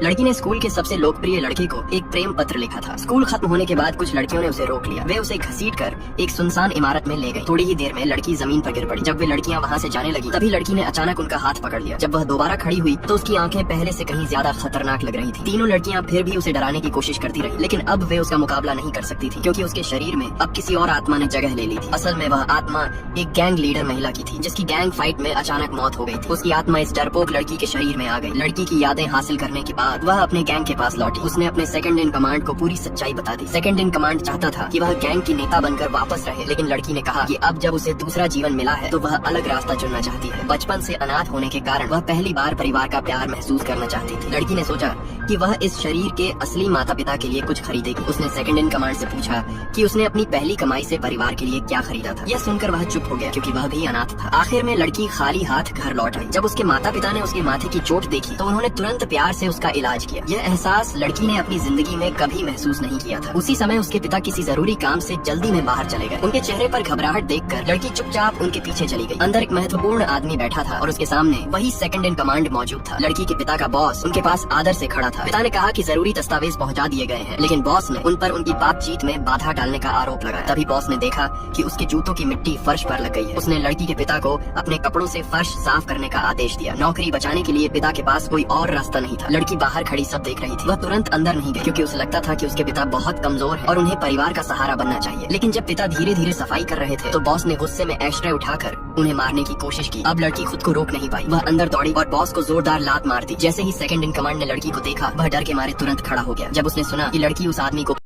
लड़की ने स्कूल के सबसे लोकप्रिय लड़के को एक प्रेम पत्र लिखा था। स्कूल खत्म होने के बाद कुछ लड़कियों ने उसे रोक लिया। वे उसे घसीटकर एक सुनसान इमारत में ले गई। थोड़ी ही देर में लड़की जमीन पर गिर पड़ी। जब वे लड़कियां वहां से जाने लगी तभी लड़की ने अचानक उनका हाथ पकड़ लिया। जब वह दोबारा खड़ी हुई तो उसकी आंखें पहले से कहीं ज्यादा खतरनाक लग रही थी। तीनों लड़कियां फिर भी उसे डराने की कोशिश करती रही, लेकिन अब वे उसका मुकाबला नहीं कर सकती थी क्योंकि उसके शरीर में अब किसी और आत्मा ने जगह ले ली थी। असल में वह आत्मा एक गैंग लीडर महिला की थी जिसकी गैंग फाइट में अचानक मौत हो गई थी। उसकी आत्मा इस डरपोक लड़की के शरीर में आ गई। लड़की की यादें हासिल करने के बाद वह अपने गैंग के पास लौटी। उसने अपने सेकंड इन कमांड को पूरी सच्चाई बता दी। सेकंड इन कमांड चाहता था कि वह गैंग की नेता बनकर वापस रहे, लेकिन लड़की ने कहा कि अब जब उसे दूसरा जीवन मिला है तो वह अलग रास्ता चुनना चाहती है। बचपन से अनाथ होने के कारण वह पहली बार परिवार का प्यार महसूस करना चाहती थी। लड़की ने सोचा कि वह इस शरीर के असली माता पिता के लिए कुछ खरीदेगी। उसने सेकंड इन कमांड से पूछा कि उसने अपनी पहली कमाई से परिवार के लिए क्या खरीदा था। यह सुनकर वह चुप हो गया क्योंकि वह भी अनाथ था। आखिर में लड़की खाली हाथ घर लौट आई। जब उसके माता पिता ने उसके माथे की चोट देखी तो उन्होंने तुरंत प्यार से उसका इलाज किया। यह एहसास लड़की ने अपनी जिंदगी में कभी महसूस नहीं किया था। उसी समय उसके पिता किसी जरूरी काम से जल्दी में बाहर चले गए। उनके चेहरे पर घबराहट देखकर लड़की चुपचाप उनके पीछे चली गई। अंदर एक महत्वपूर्ण आदमी बैठा था और उसके सामने वही सेकंड इन कमांड मौजूद था। लड़की के पिता का बॉस उनके पास आदर से खड़ा था। पिता ने कहा कि जरूरी दस्तावेज पहुंचा दिए गए हैं, लेकिन बॉस ने उन पर उनकी बातचीत में बाधा डालने का आरोप लगाया। तभी बॉस ने देखा कि उसके जूतों की मिट्टी फर्श पर लग गई है। उसने लड़की के पिता को अपने कपड़ों से फर्श साफ करने का आदेश दिया। नौकरी बचाने के लिए पिता के पास कोई और रास्ता नहीं था। लड़की बाहर खड़ी सब देख रही थी। वह तुरंत अंदर नहीं गई क्योंकि उसे लगता था कि उसके पिता बहुत कमजोर है और उन्हें परिवार का सहारा बनना चाहिए। लेकिन जब पिता धीरे धीरे सफाई कर रहे थे तो बॉस ने गुस्से में एस्ट्रे उठाकर उन्हें मारने की कोशिश की। अब लड़की खुद को रोक नहीं पाई। वह अंदर दौड़ी और बॉस को जोरदार लात मार दी। जैसे ही सेकंड इन कमांड ने लड़की को देखा वह डर के मारे तुरंत खड़ा हो गया। जब उसने सुना कि लड़की उस आदमी को